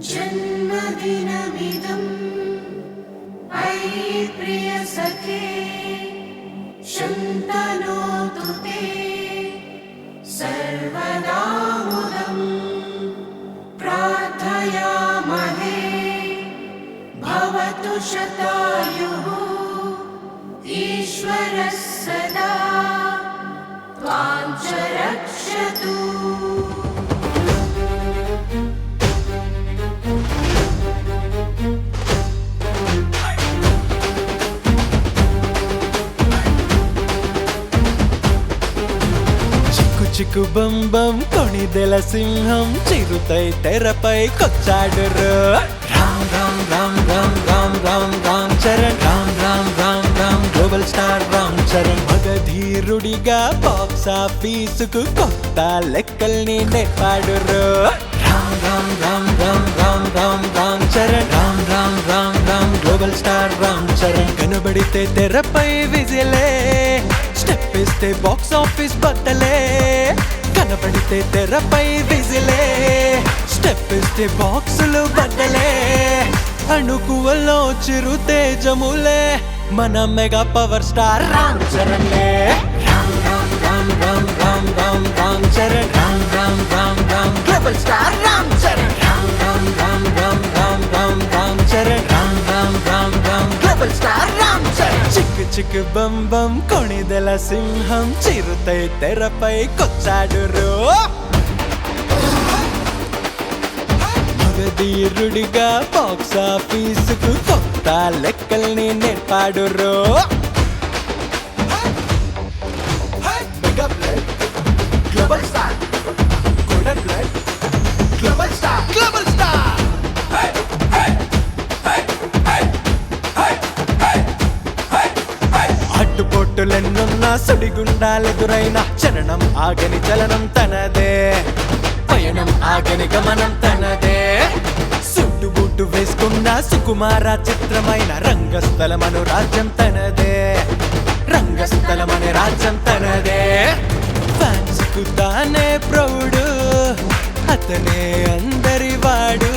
जन्मदिनमिदम् अयि प्रिय सखे शन्तनोतु ते सर्वदा मुदं प्रार्थयामहे भवतु शतायुः ईश्वरः सदा त्वां च रक्षतु। చిక్కు బం బం కొణిదెల సింహం చిరుతై తెరపై కొచ్చాడురు రామ్ రామ్ రామ్ రామ్ రామ్ రామ్ రామ్ చరణ్ రామ్ రామ్ రామ్ రామ్ గ్లోబల్ స్టార్ రామ్ చరణ్ మగధీరుడిగా బాక్స్ ఆఫీసుకు కొత్త లెక్కల్ని నేర్పాడురు రామ్ రామ్ రామ్ రామ్ రామ్ రామ్ రామ్ చరణ్ రామ్ రామ్ రామ్ రామ్ గ్లోబల్ స్టార్ రామ్ చరణ్ కనబడితే తెరపై విజిలే స్టెప్ ఇస్తే బాక్స్ ఆఫీస్ బద్దలే కనబడితే తెరపై విజిలే స్టెప్ ఇస్తే బాక్సులు బద్దలే అణుకువలో చిరు తేజములే మన మెగా పవర్ స్టార్ రామ్ చరణ్లే Ram Ram Ram Ram Ram Ram Ram Charan Ram Ram Ram Ram global star Ram Charan Ram Ram Ram Ram Ram Ram Ram Charan Ram Ram Ram Ram global star Ram Charan చిక్కు చిక్కు బం బం కొణిదెల సింహం చిరుతై తెరపై కొచ్చాడురు మగధీరుడిగా బాక్స్ ఆఫీసుకు కొత్త లెక్కల్ని నేర్పాడురు global star golden blood global star global star అడ్డుపోటులెన్నున్నా సుడిగుండాలెదురైన చరణం ఆగని చలనం తనదే పయనం ఆగని గమనం తనదే సుట్టు బూటు వేసుకున్న సుకుమార చిత్రమైన రంగస్థలమను రాజ్యం తనదే రంగస్థలమనే రాజ్యం తనదే ఫ్యాన్స్ కు తానే ప్రౌడు అతనే అందరి వాడు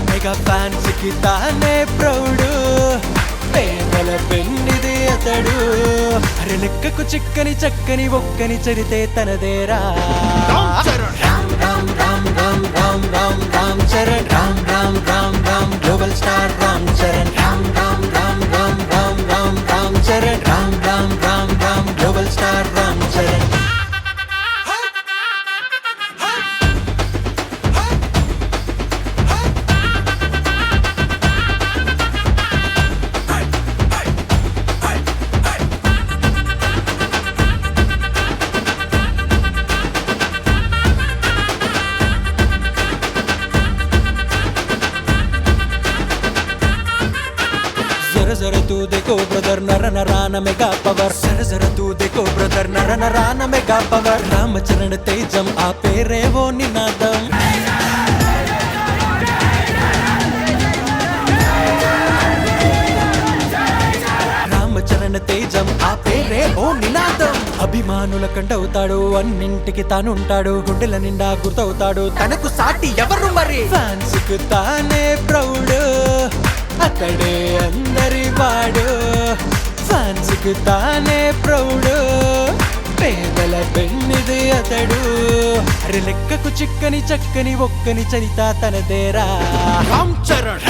మెగా ఫ్యాన్స్ కి తానే ప్రౌడు పేదల పెన్నిది అతడు అరే లెక్కకు చిక్కని చక్కని ఒక్కని చరితే తనదేరా Ram Ram Ram Ram Ram Ram Ram Charan Ram Ram Ram Ram global star Ram Charan Ram Ram Ram Ram Ram Ram Ram Charan Ram Ram Ram Ram global star Ram Charan जरा तू देखो ब्रदर नर नरान मेगा पवर जरा तू देखो ब्रदर नर नरान मेगा पवर रामचरण तेजम आ पेरे वो निनादम రామచరణ తేజం ఆ పేరే ఓ నినాదం అభిమానుల కంటవుతాడు అన్నింటికి తానుంటాడు గుండెల నిండా గుర్తవుతాడు తనకు సాటి ఎవరు మరి ఫ్యాన్స్ కు తానే ప్రౌడ్ అతడే అందరి వాడు ఫ్యాన్స్ కు తానే ప్రౌడ్ పేదల పెన్నిది అతడు అరే లెక్కకు చిక్కని చక్కని ఒక్కని చరిత తనదేరా రామ్ చరణ్